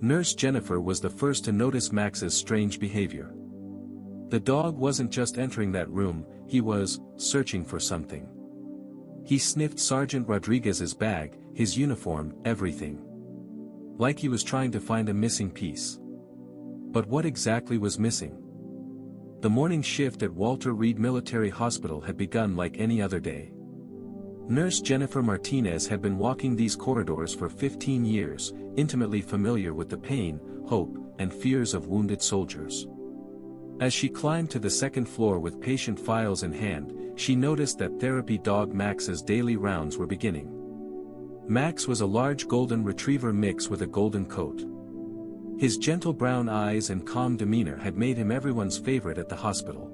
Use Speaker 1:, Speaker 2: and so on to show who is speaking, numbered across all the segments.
Speaker 1: Nurse Jennifer was the first to notice Max's strange behavior. The dog wasn't just entering that room, he was searching for something. He sniffed Sergeant Rodriguez's bag, his uniform, everything. Like he was trying to find a missing piece. But what exactly was missing? The morning shift at Walter Reed Military Hospital had begun like any other day. Nurse Jennifer Martinez had been walking these corridors for 15 years, intimately familiar with the pain, hope, and fears of wounded soldiers. As she climbed to the second floor with patient files in hand, she noticed that therapy dog Max's daily rounds were beginning. Max was a large golden retriever mix with a golden coat. His gentle brown eyes and calm demeanor had made him everyone's favorite at the hospital.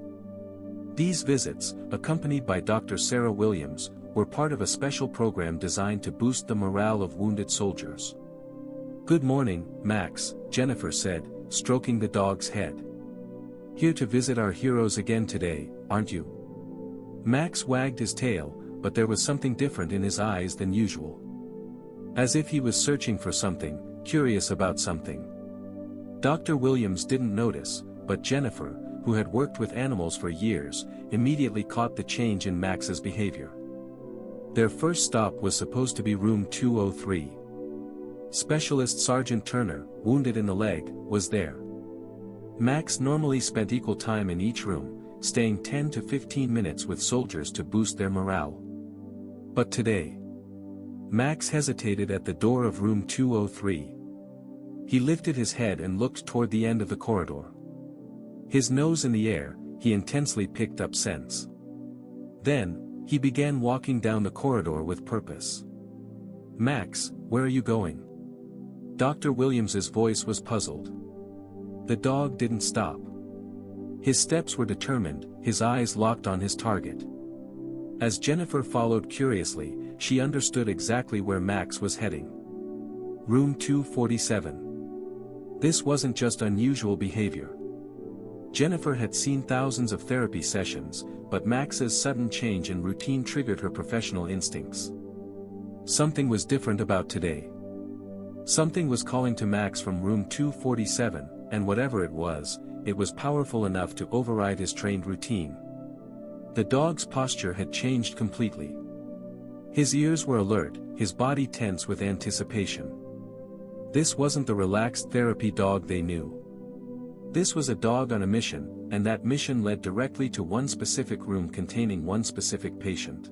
Speaker 1: These visits, accompanied by Dr. Sarah Williams, were part of a special program designed to boost the morale of wounded soldiers. "Good morning, Max," Jennifer said, stroking the dog's head. "Here to visit our heroes again today, aren't you?" Max wagged his tail, but there was something different in his eyes than usual. As if he was searching for something, curious about something. Dr. Williams didn't notice, but Jennifer, who had worked with animals for years, immediately caught the change in Max's behavior. Their first stop was supposed to be room 203. Specialist Sergeant Turner, wounded in the leg, was there. Max normally spent equal time in each room, staying 10 to 15 minutes with soldiers to boost their morale. But today, Max hesitated at the door of room 203. He lifted his head and looked toward the end of the corridor. His nose in the air, he intensely picked up scents. Then, he began walking down the corridor with purpose. "Max, where are you going?" Dr. Williams's voice was puzzled. The dog didn't stop. His steps were determined, his eyes locked on his target. As Jennifer followed curiously, she understood exactly where Max was heading. Room 247. This wasn't just unusual behavior. Jennifer had seen thousands of therapy sessions, but Max's sudden change in routine triggered her professional instincts. Something was different about today. Something was calling to Max from room 247, and whatever it was powerful enough to override his trained routine. The dog's posture had changed completely. His ears were alert, his body tense with anticipation. This wasn't the relaxed therapy dog they knew. This was a dog on a mission, and that mission led directly to one specific room containing one specific patient.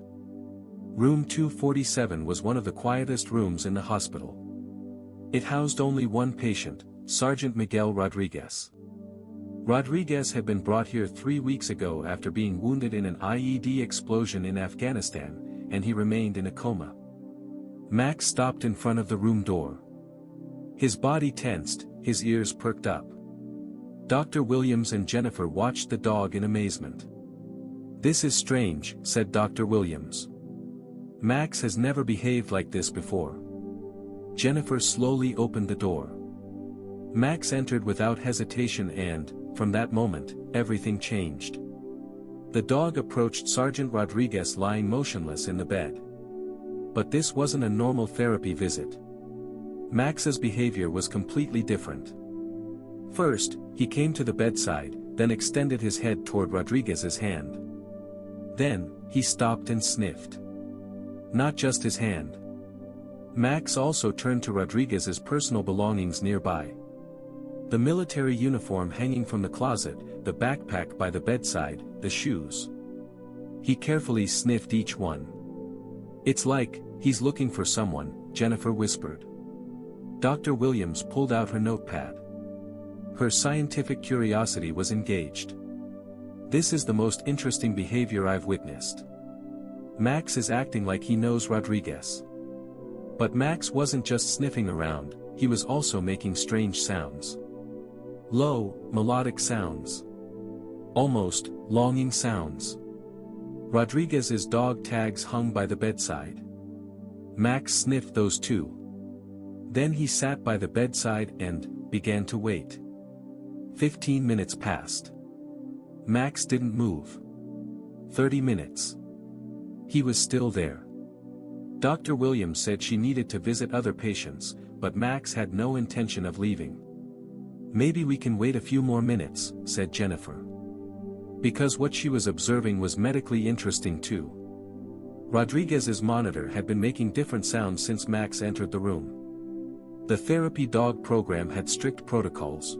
Speaker 1: Room 247 was one of the quietest rooms in the hospital. It housed only one patient, Sergeant Miguel Rodriguez. Rodriguez had been brought here 3 weeks ago after being wounded in an IED explosion in Afghanistan, and he remained in a coma. Max stopped in front of the room door. His body tensed, his ears perked up. Dr. Williams and Jennifer watched the dog in amazement. "This is strange," said Dr. Williams. "Max has never behaved like this before." Jennifer slowly opened the door. Max entered without hesitation and, from that moment, everything changed. The dog approached Sergeant Rodriguez lying motionless in the bed. But this wasn't a normal therapy visit. Max's behavior was completely different. First, he came to the bedside, then extended his head toward Rodriguez's hand. Then, he stopped and sniffed. Not just his hand. Max also turned to Rodriguez's personal belongings nearby. The military uniform hanging from the closet, the backpack by the bedside, the shoes. He carefully sniffed each one. "It's like, he's looking for someone," Jennifer whispered. Dr. Williams pulled out her notepad. Her scientific curiosity was engaged. "This is the most interesting behavior I've witnessed. Max is acting like he knows Rodriguez." But Max wasn't just sniffing around, he was also making strange sounds. Low, melodic sounds. Almost, longing sounds. Rodriguez's dog tags hung by the bedside. Max sniffed those too. Then he sat by the bedside and began to wait. 15 minutes passed. Max didn't move. 30 minutes. He was still there. Dr. Williams said she needed to visit other patients, but Max had no intention of leaving. "Maybe we can wait a few more minutes," said Jennifer. Because what she was observing was medically interesting too. Rodriguez's monitor had been making different sounds since Max entered the room. The therapy dog program had strict protocols.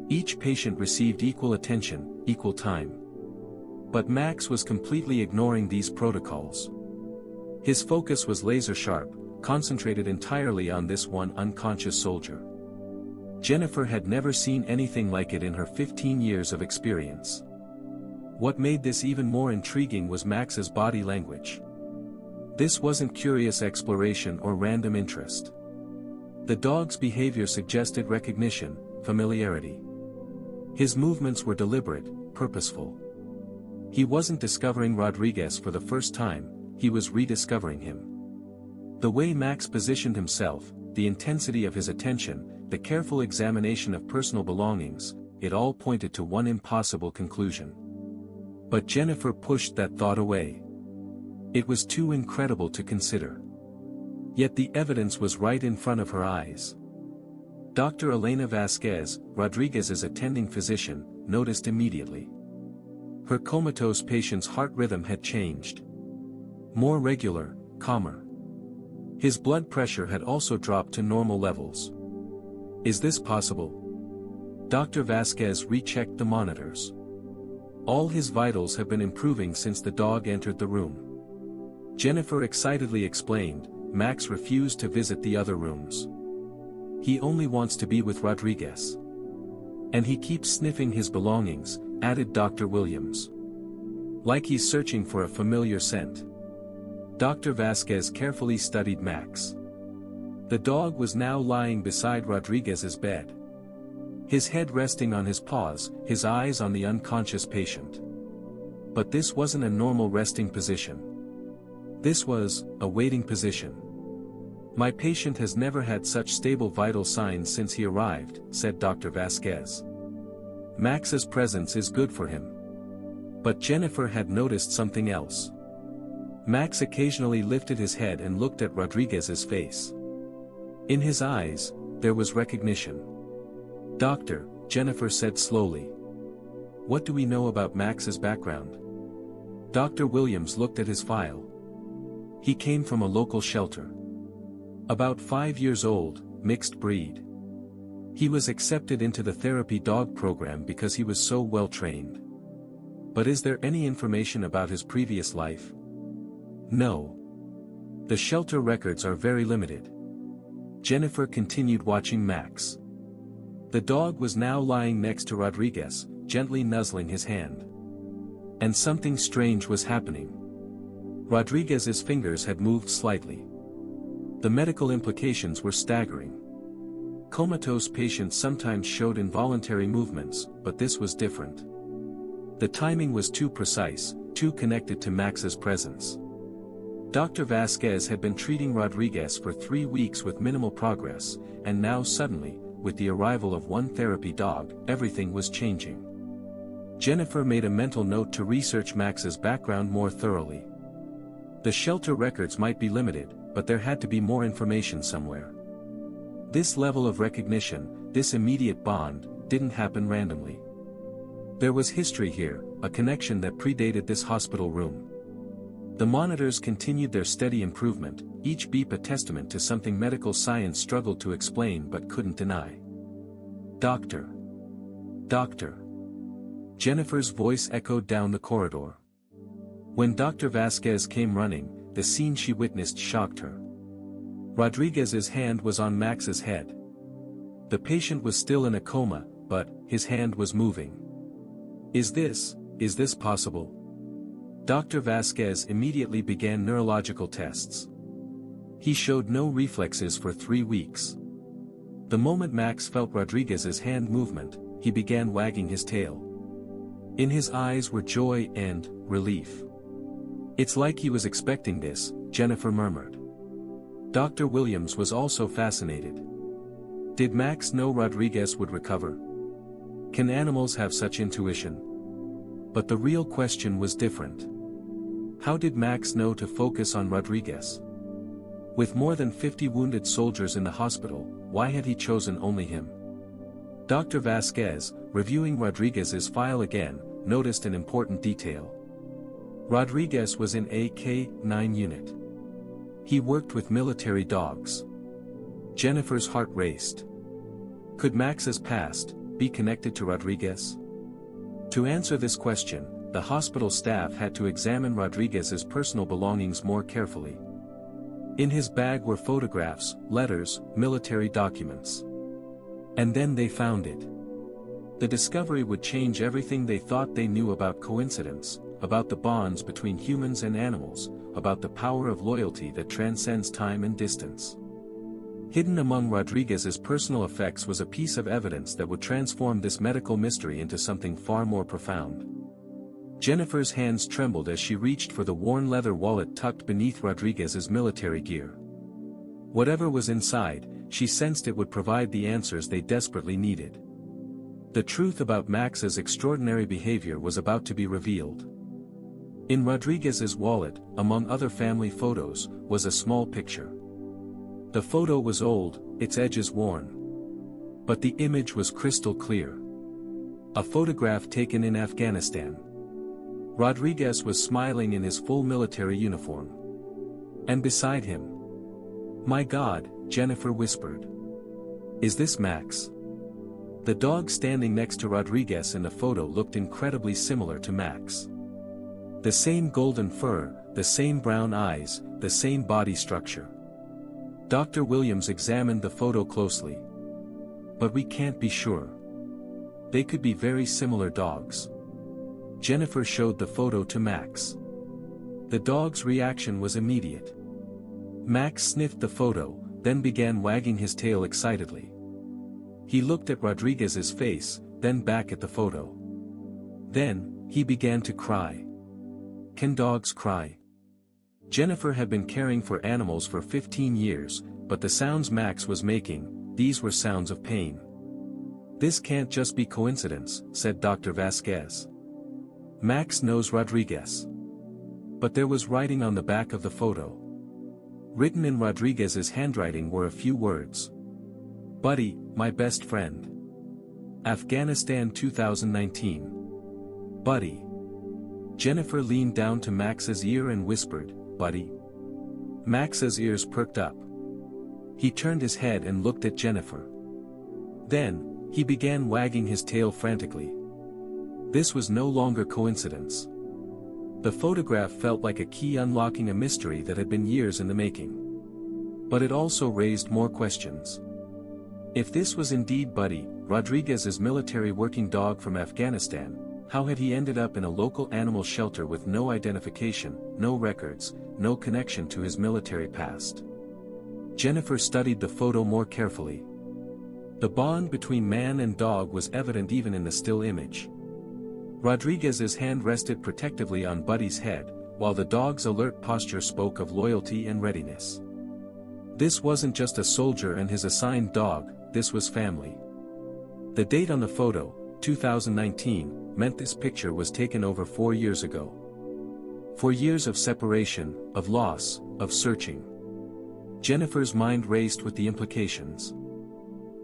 Speaker 1: Each patient received equal attention, equal time. But Max was completely ignoring these protocols. His focus was laser-sharp, concentrated entirely on this one unconscious soldier. Jennifer had never seen anything like it in her 15 years of experience. What made this even more intriguing was Max's body language. This wasn't curious exploration or random interest. The dog's behavior suggested recognition, familiarity. His movements were deliberate, purposeful. He wasn't discovering Rodriguez for the first time, he was rediscovering him. The way Max positioned himself, the intensity of his attention, the careful examination of personal belongings, it all pointed to one impossible conclusion. But Jennifer pushed that thought away. It was too incredible to consider. Yet the evidence was right in front of her eyes. Dr. Elena Vasquez, Rodriguez's attending physician, noticed immediately. Her comatose patient's heart rhythm had changed. More regular, calmer. His blood pressure had also dropped to normal levels. Is this possible? Dr. Vasquez rechecked the monitors. All his vitals have been improving since the dog entered the room. Jennifer excitedly explained, Max refused to visit the other rooms. He only wants to be with Rodriguez. And he keeps sniffing his belongings, added Dr. Williams. Like he's searching for a familiar scent. Dr. Vasquez carefully studied Max. The dog was now lying beside Rodriguez's bed. His head resting on his paws, his eyes on the unconscious patient. But this wasn't a normal resting position. This was a waiting position. My patient has never had such stable vital signs since he arrived, said Dr. Vasquez. Max's presence is good for him. But Jennifer had noticed something else. Max occasionally lifted his head and looked at Rodriguez's face. In his eyes, there was recognition. Doctor, Jennifer said slowly. What do we know about Max's background? Dr. Williams looked at his file. He came from a local shelter. About 5 years old, mixed breed. He was accepted into the therapy dog program because he was so well trained. But is there any information about his previous life? No. The shelter records are very limited. Jennifer continued watching Max. The dog was now lying next to Rodriguez, gently nuzzling his hand. And something strange was happening. Rodriguez's fingers had moved slightly. The medical implications were staggering. Comatose patients sometimes showed involuntary movements, but this was different. The timing was too precise, too connected to Max's presence. Dr. Vasquez had been treating Rodriguez for 3 weeks with minimal progress, and now suddenly, with the arrival of one therapy dog, everything was changing. Jennifer made a mental note to research Max's background more thoroughly. The shelter records might be limited, but there had to be more information somewhere. This level of recognition, this immediate bond, didn't happen randomly. There was history here, a connection that predated this hospital room. The monitors continued their steady improvement, each beep a testament to something medical science struggled to explain but couldn't deny. Doctor. Doctor. Jennifer's voice echoed down the corridor. When Dr. Vasquez came running, the scene she witnessed shocked her. Rodriguez's hand was on Max's head. The patient was still in a coma, but his hand was moving. Is this possible? Dr. Vasquez immediately began neurological tests. He showed no reflexes for 3 weeks. The moment Max felt Rodriguez's hand movement, he began wagging his tail. In his eyes were joy and relief. It's like he was expecting this, Jennifer murmured. Dr. Williams was also fascinated. Did Max know Rodriguez would recover? Can animals have such intuition? But the real question was different. How did Max know to focus on Rodriguez? With more than 50 wounded soldiers in the hospital, why had he chosen only him? Dr. Vasquez, reviewing Rodriguez's file again, noticed an important detail. Rodriguez was in a K-9 unit. He worked with military dogs. Jennifer's heart raced. Could Max's past be connected to Rodriguez? To answer this question, the hospital staff had to examine Rodriguez's personal belongings more carefully. In his bag were photographs, letters, military documents. And then they found it. The discovery would change everything they thought they knew about coincidence, about the bonds between humans and animals, about the power of loyalty that transcends time and distance. Hidden among Rodriguez's personal effects was a piece of evidence that would transform this medical mystery into something far more profound. Jennifer's hands trembled as she reached for the worn leather wallet tucked beneath Rodriguez's military gear. Whatever was inside, she sensed it would provide the answers they desperately needed. The truth about Max's extraordinary behavior was about to be revealed. In Rodriguez's wallet, among other family photos, was a small picture. The photo was old, its edges worn. But the image was crystal clear. A photograph taken in Afghanistan. Rodriguez was smiling in his full military uniform. And beside him. "My God," Jennifer whispered. "Is this Max?" The dog standing next to Rodriguez in the photo looked incredibly similar to Max. The same golden fur, the same brown eyes, the same body structure. Dr. Williams examined the photo closely. "But we can't be sure. They could be very similar dogs." Jennifer showed the photo to Max. The dog's reaction was immediate. Max sniffed the photo, then began wagging his tail excitedly. He looked at Rodriguez's face, then back at the photo. Then, he began to cry. Can dogs cry? Jennifer had been caring for animals for 15 years, but the sounds Max was making, these were sounds of pain. "This can't just be coincidence," said Dr. Vasquez. "Max knows Rodriguez." But there was writing on the back of the photo. Written in Rodriguez's handwriting were a few words. "Buddy, my best friend. Afghanistan 2019. Buddy." Jennifer leaned down to Max's ear and whispered, "Buddy." Max's ears perked up. He turned his head and looked at Jennifer. Then, he began wagging his tail frantically. This was no longer coincidence. The photograph felt like a key unlocking a mystery that had been years in the making. But it also raised more questions. If this was indeed Buddy, Rodriguez's military working dog from Afghanistan, how had he ended up in a local animal shelter with no identification, no records, no connection to his military past? Jennifer studied the photo more carefully. The bond between man and dog was evident even in the still image. Rodriguez's hand rested protectively on Buddy's head, while the dog's alert posture spoke of loyalty and readiness. This wasn't just a soldier and his assigned dog, this was family. The date on the photo, 2019, meant this picture was taken over 4 years ago. 4 years of separation, of loss, of searching. Jennifer's mind raced with the implications.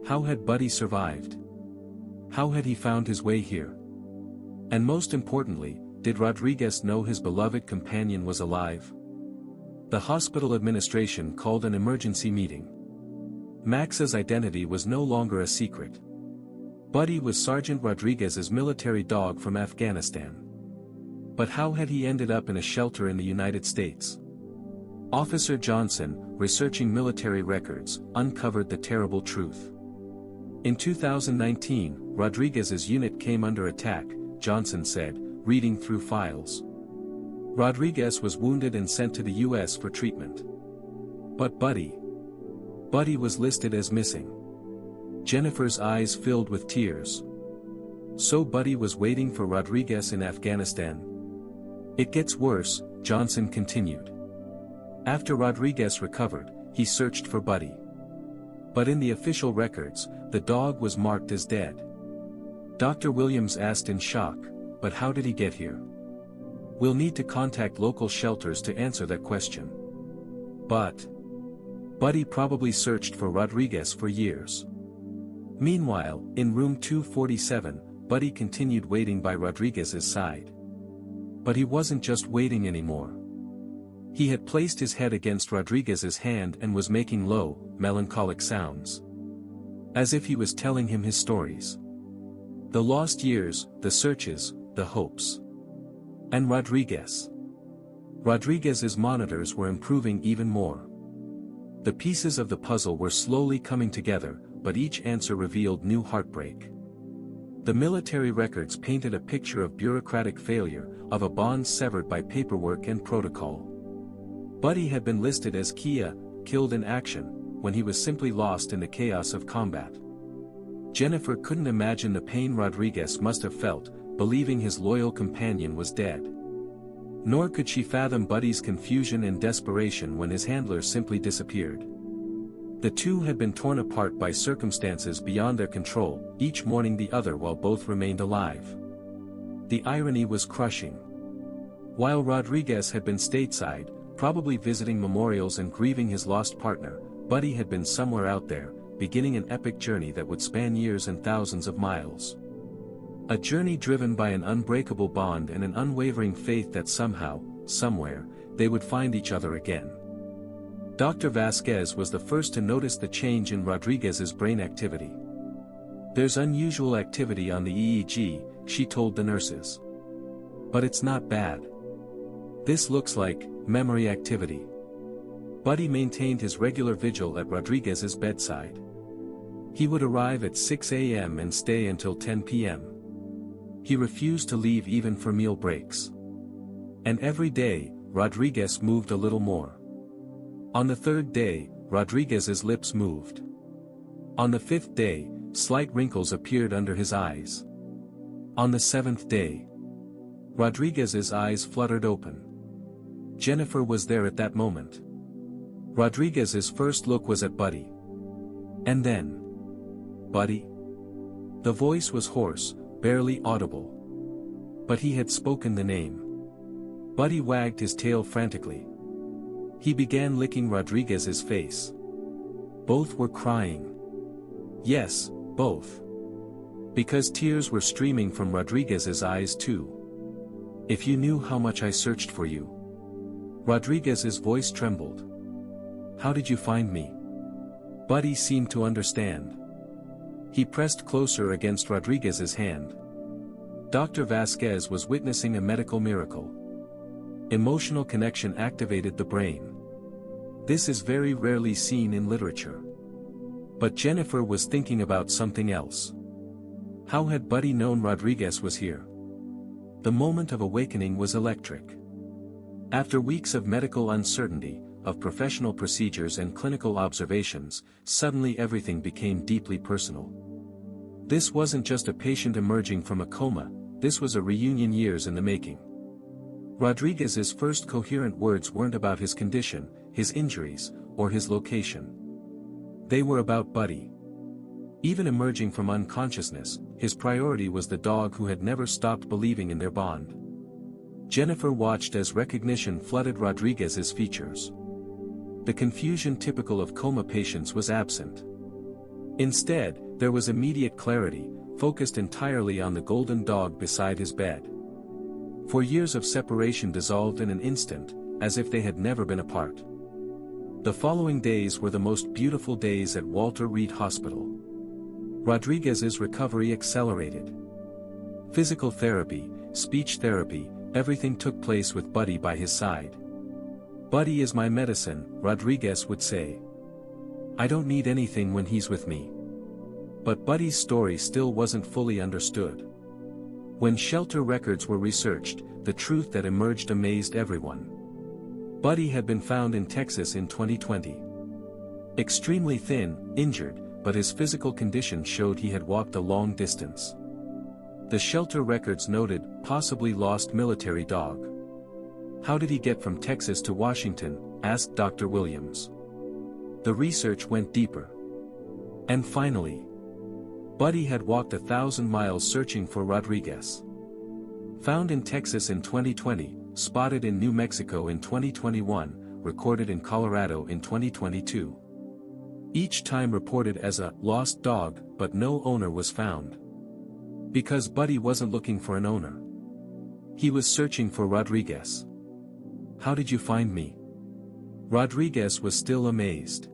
Speaker 1: How had Buddy survived? How had he found his way here? And most importantly, did Rodriguez know his beloved companion was alive? The hospital administration called an emergency meeting. Max's identity was no longer a secret. Buddy was Sergeant Rodriguez's military dog from Afghanistan. But how had he ended up in a shelter in the United States? Officer Johnson, researching military records, uncovered the terrible truth. In 2019, Rodriguez's unit came under attack, Johnson said, reading through files. Rodriguez was wounded and sent to the U.S. for treatment. But Buddy was listed as missing. Jennifer's eyes filled with tears. So Buddy was waiting for Rodriguez in Afghanistan. It gets worse, Johnson continued. After Rodriguez recovered, he searched for Buddy. But in the official records, the dog was marked as dead. Dr. Williams asked in shock, "But how did he get here?" "We'll need to contact local shelters to answer that question." But Buddy probably searched for Rodriguez for years. Meanwhile, in room 247, Buddy continued waiting by Rodriguez's side. But he wasn't just waiting anymore. He had placed his head against Rodriguez's hand and was making low, melancholic sounds. As if he was telling him his stories. The lost years, the searches, the hopes. And Rodriguez. Rodriguez's monitors were improving even more. The pieces of the puzzle were slowly coming together, but each answer revealed new heartbreak. The military records painted a picture of bureaucratic failure, of a bond severed by paperwork and protocol. Buddy had been listed as killed in action, when he was simply lost in the chaos of combat. Jennifer couldn't imagine the pain Rodriguez must have felt, believing his loyal companion was dead. Nor could she fathom Buddy's confusion and desperation when his handler simply disappeared. The two had been torn apart by circumstances beyond their control, each mourning the other while both remained alive. The irony was crushing. While Rodriguez had been stateside, probably visiting memorials and grieving his lost partner, Buddy had been somewhere out there, beginning an epic journey that would span years and thousands of miles. A journey driven by an unbreakable bond and an unwavering faith that somehow, somewhere, they would find each other again. Dr. Vasquez was the first to notice the change in Rodriguez's brain activity. "There's unusual activity on the EEG," she told the nurses. "But it's not bad. This looks like memory activity." Buddy maintained his regular vigil at Rodriguez's bedside. He would arrive at 6 a.m. and stay until 10 p.m. He refused to leave even for meal breaks. And every day, Rodriguez moved a little more. On the third day, Rodriguez's lips moved. On the fifth day, slight wrinkles appeared under his eyes. On the seventh day, Rodriguez's eyes fluttered open. Jennifer was there at that moment. Rodriguez's first look was at Buddy. And then, "Buddy?" The voice was hoarse, barely audible. But he had spoken the name. Buddy wagged his tail frantically. He began licking Rodriguez's face. Both were crying. Yes, both. Because tears were streaming from Rodriguez's eyes too. "If you knew how much I searched for you." Rodriguez's voice trembled. "How did you find me?" Buddy seemed to understand. He pressed closer against Rodriguez's hand. Dr. Vasquez was witnessing a medical miracle. Emotional connection activated the brain. This is very rarely seen in literature. But Jennifer was thinking about something else. How had Buddy known Rodriguez was here? The moment of awakening was electric. After weeks of medical uncertainty, of professional procedures and clinical observations, suddenly everything became deeply personal. This wasn't just a patient emerging from a coma, this was a reunion years in the making. Rodriguez's first coherent words weren't about his condition, his injuries, or his location. They were about Buddy. Even emerging from unconsciousness, his priority was the dog who had never stopped believing in their bond. Jennifer watched as recognition flooded Rodriguez's features. The confusion typical of coma patients was absent. Instead, there was immediate clarity, focused entirely on the golden dog beside his bed. For years of separation dissolved in an instant, as if they had never been apart. The following days were the most beautiful days at Walter Reed Hospital. Rodriguez's recovery accelerated. Physical therapy, speech therapy, everything took place with Buddy by his side. "Buddy is my medicine," Rodriguez would say. "I don't need anything when he's with me." But Buddy's story still wasn't fully understood. When shelter records were researched, the truth that emerged amazed everyone. Buddy had been found in Texas in 2020. Extremely thin, injured, but his physical condition showed he had walked a long distance. The shelter records noted, possibly lost military dog. "How did he get from Texas to Washington?" asked Dr. Williams. The research went deeper. And finally, Buddy had walked 1,000 miles searching for Rodriguez. Found in Texas in 2020, spotted in New Mexico in 2021, recorded in Colorado in 2022. Each time reported as a lost dog, but no owner was found. Because Buddy wasn't looking for an owner. He was searching for Rodriguez. "How did you find me?" Rodriguez was still amazed.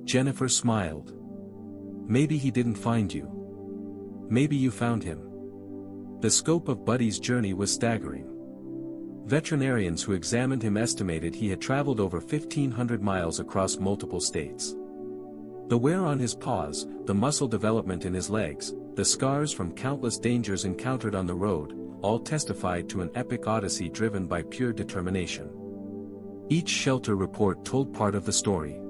Speaker 1: Jennifer smiled. "Maybe he didn't find you. Maybe you found him." The scope of Buddy's journey was staggering. Veterinarians who examined him estimated he had traveled over 1,500 miles across multiple states. The wear on his paws, the muscle development in his legs, the scars from countless dangers encountered on the road, all testified to an epic odyssey driven by pure determination. Each shelter report told part of the story.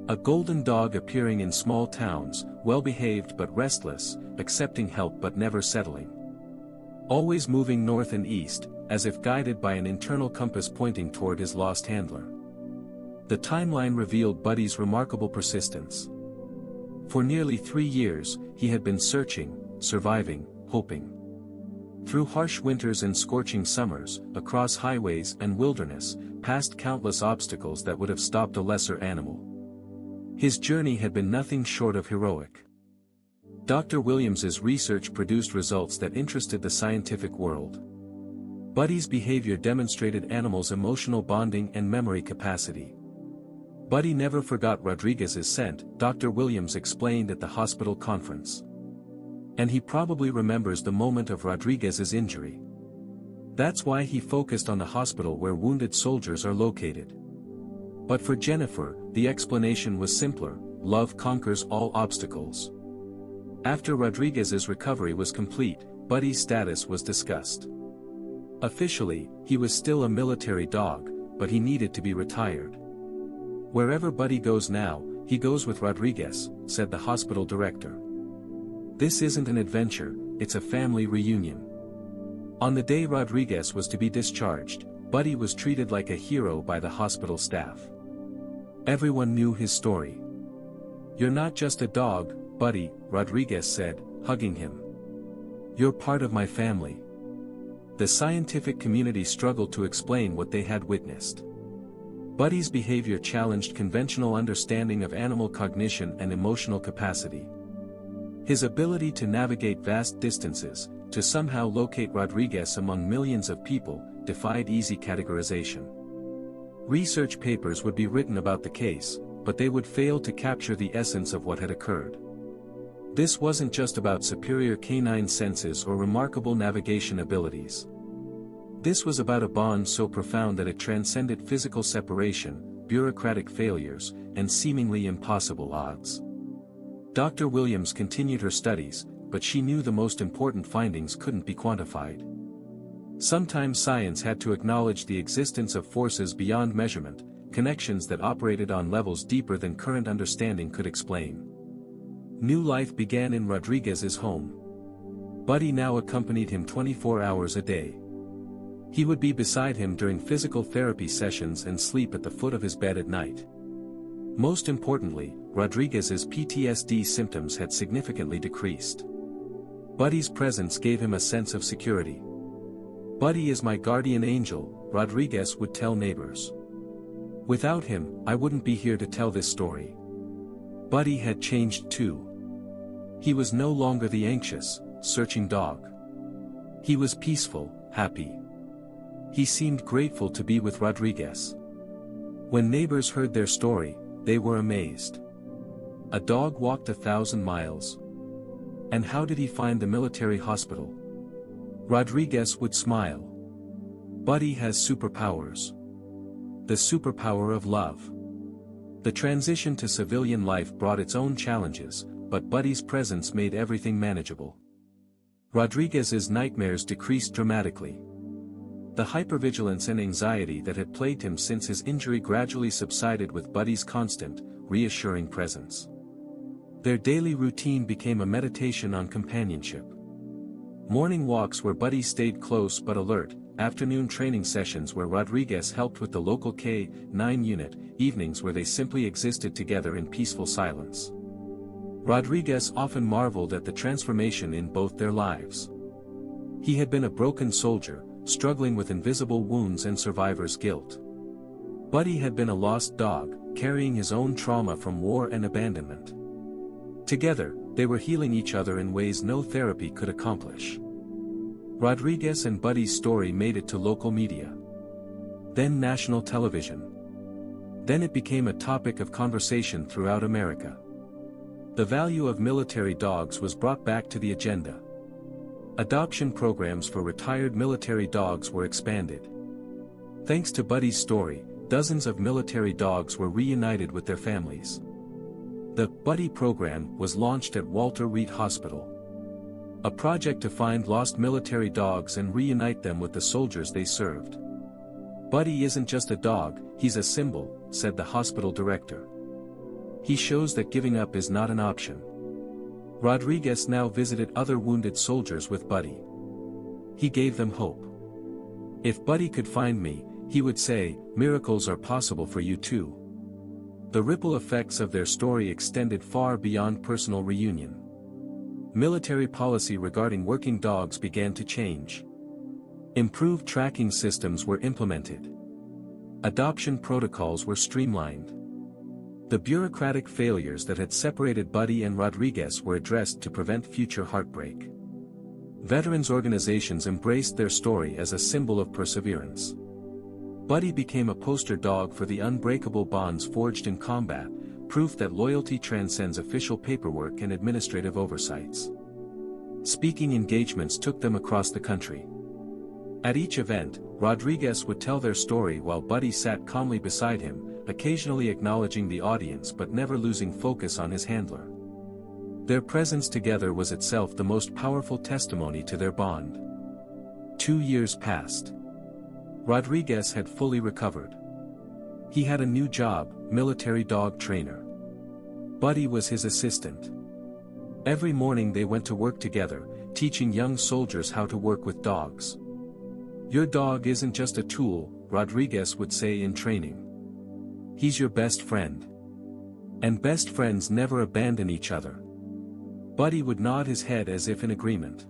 Speaker 1: A golden dog appearing in small towns, well-behaved but restless, accepting help but never settling. Always moving north and east, as if guided by an internal compass pointing toward his lost handler. The timeline revealed Buddy's remarkable persistence. For nearly 3 years, he had been searching, surviving, hoping. Through harsh winters and scorching summers, across highways and wilderness, past countless obstacles that would have stopped a lesser animal. His journey had been nothing short of heroic. Dr. Williams's research produced results that interested the scientific world. Buddy's behavior demonstrated animals' emotional bonding and memory capacity. Buddy never forgot Rodriguez's scent, Dr. Williams explained at the hospital conference. And he probably remembers the moment of Rodriguez's injury. That's why he focused on the hospital where wounded soldiers are located. But for Jennifer, the explanation was simpler: love conquers all obstacles. After Rodriguez's recovery was complete, Buddy's status was discussed. Officially, he was still a military dog, but he needed to be retired. "Wherever Buddy goes now, he goes with Rodriguez," said the hospital director. "This isn't an adventure, it's a family reunion." On the day Rodriguez was to be discharged, Buddy was treated like a hero by the hospital staff. Everyone knew his story. "You're not just a dog, Buddy," Rodriguez said, hugging him. "You're part of my family." The scientific community struggled to explain what they had witnessed. Buddy's behavior challenged conventional understanding of animal cognition and emotional capacity. His ability to navigate vast distances, to somehow locate Rodriguez among millions of people, defied easy categorization. Research papers would be written about the case, but they would fail to capture the essence of what had occurred. This wasn't just about superior canine senses or remarkable navigation abilities. This was about a bond so profound that it transcended physical separation, bureaucratic failures, and seemingly impossible odds. Dr. Williams continued her studies, but she knew the most important findings couldn't be quantified. Sometimes science had to acknowledge the existence of forces beyond measurement, connections that operated on levels deeper than current understanding could explain. New life began in Rodriguez's home. Buddy now accompanied him 24 hours a day. He would be beside him during physical therapy sessions and sleep at the foot of his bed at night. Most importantly, Rodriguez's PTSD symptoms had significantly decreased. Buddy's presence gave him a sense of security. "Buddy is my guardian angel," Rodriguez would tell neighbors. "Without him, I wouldn't be here to tell this story." Buddy had changed too. He was no longer the anxious, searching dog. He was peaceful, happy. He seemed grateful to be with Rodriguez. When neighbors heard their story, they were amazed. A dog walked 1,000 miles. And how did he find the military hospital? Rodriguez would smile. Buddy has superpowers. The superpower of love. The transition to civilian life brought its own challenges, but Buddy's presence made everything manageable. Rodriguez's nightmares decreased dramatically. The hypervigilance and anxiety that had plagued him since his injury gradually subsided with Buddy's constant, reassuring presence. Their daily routine became a meditation on companionship. Morning walks where Buddy stayed close but alert, afternoon training sessions where Rodriguez helped with the local K-9 unit, evenings where they simply existed together in peaceful silence. Rodriguez often marveled at the transformation in both their lives. He had been a broken soldier, struggling with invisible wounds and survivor's guilt. Buddy had been a lost dog, carrying his own trauma from war and abandonment. Together, they were healing each other in ways no therapy could accomplish. Rodriguez and Buddy's story made it to local media. Then national television. Then it became a topic of conversation throughout America. The value of military dogs was brought back to the agenda. Adoption programs for retired military dogs were expanded. Thanks to Buddy's story, dozens of military dogs were reunited with their families. The Buddy program was launched at Walter Reed Hospital. A project to find lost military dogs and reunite them with the soldiers they served. Buddy isn't just a dog, he's a symbol, said the hospital director. He shows that giving up is not an option. Rodriguez now visited other wounded soldiers with Buddy. He gave them hope. If Buddy could find me, he would say, miracles are possible for you too. The ripple effects of their story extended far beyond personal reunion. Military policy regarding working dogs began to change. Improved tracking systems were implemented. Adoption protocols were streamlined. The bureaucratic failures that had separated Buddy and Rodriguez were addressed to prevent future heartbreak. Veterans organizations embraced their story as a symbol of perseverance. Buddy became a poster dog for the unbreakable bonds forged in combat, proof that loyalty transcends official paperwork and administrative oversights. Speaking engagements took them across the country. At each event, Rodriguez would tell their story while Buddy sat calmly beside him, occasionally acknowledging the audience but never losing focus on his handler. Their presence together was itself the most powerful testimony to their bond. 2 years passed. Rodriguez had fully recovered. He had a new job, military dog trainer. Buddy was his assistant. Every morning they went to work together, teaching young soldiers how to work with dogs. Your dog isn't just a tool, Rodriguez would say in training. He's your best friend. And best friends never abandon each other. Buddy would nod his head as if in agreement.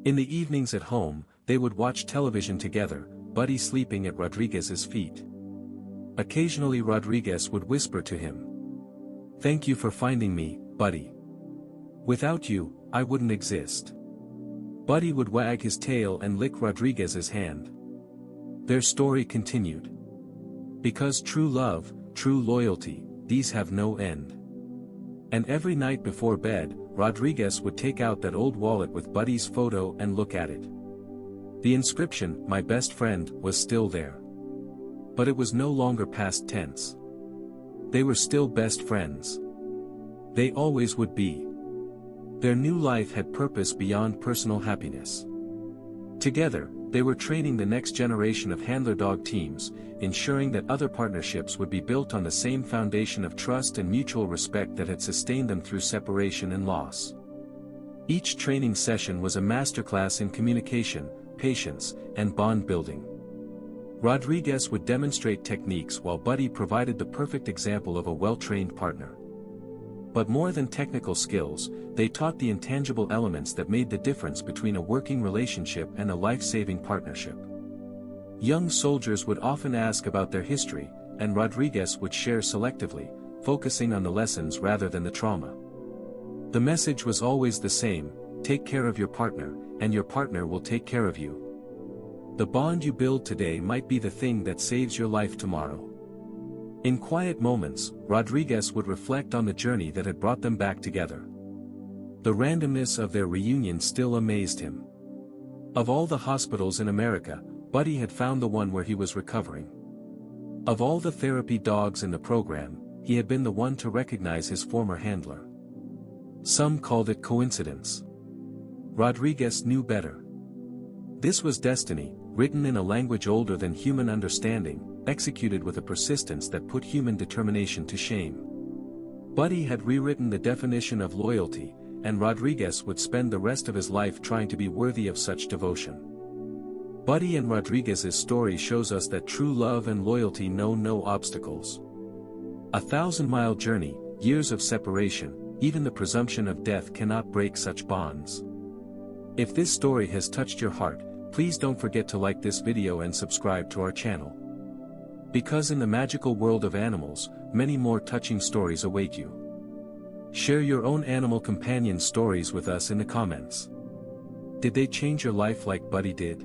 Speaker 1: In the evenings at home, they would watch television together, Buddy sleeping at Rodriguez's feet. Occasionally Rodriguez would whisper to him, "Thank you for finding me, Buddy. Without you, I wouldn't exist." Buddy would wag his tail and lick Rodriguez's hand. Their story continued. Because true love, true loyalty, these have no end. And every night before bed, Rodriguez would take out that old wallet with Buddy's photo and look at it. The inscription, "My best friend," was still there. But it was no longer past tense. They were still best friends. They always would be. Their new life had purpose beyond personal happiness. Together, they were training the next generation of handler dog teams, ensuring that other partnerships would be built on the same foundation of trust and mutual respect that had sustained them through separation and loss. Each training session was a masterclass in communication, patience, and bond building. Rodriguez would demonstrate techniques while Buddy provided the perfect example of a well-trained partner. But more than technical skills, they taught the intangible elements that made the difference between a working relationship and a life-saving partnership. Young soldiers would often ask about their history, and Rodriguez would share selectively, focusing on the lessons rather than the trauma. The message was always the same: take care of your partner, and your partner will take care of you. The bond you build today might be the thing that saves your life tomorrow. In quiet moments, Rodriguez would reflect on the journey that had brought them back together. The randomness of their reunion still amazed him. Of all the hospitals in America, Buddy had found the one where he was recovering. Of all the therapy dogs in the program, he had been the one to recognize his former handler. Some called it coincidence. Rodriguez knew better. This was destiny, written in a language older than human understanding, executed with a persistence that put human determination to shame. Buddy had rewritten the definition of loyalty, and Rodriguez would spend the rest of his life trying to be worthy of such devotion. Buddy and Rodriguez's story shows us that true love and loyalty know no obstacles. 1,000-mile journey, years of separation, even the presumption of death cannot break such bonds. If this story has touched your heart, please don't forget to like this video and subscribe to our channel. Because in the magical world of animals, many more touching stories await you. Share your own animal companion stories with us in the comments. Did they change your life like Buddy did?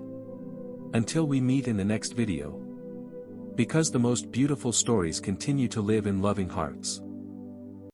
Speaker 1: Until we meet in the next video. Because the most beautiful stories continue to live in loving hearts.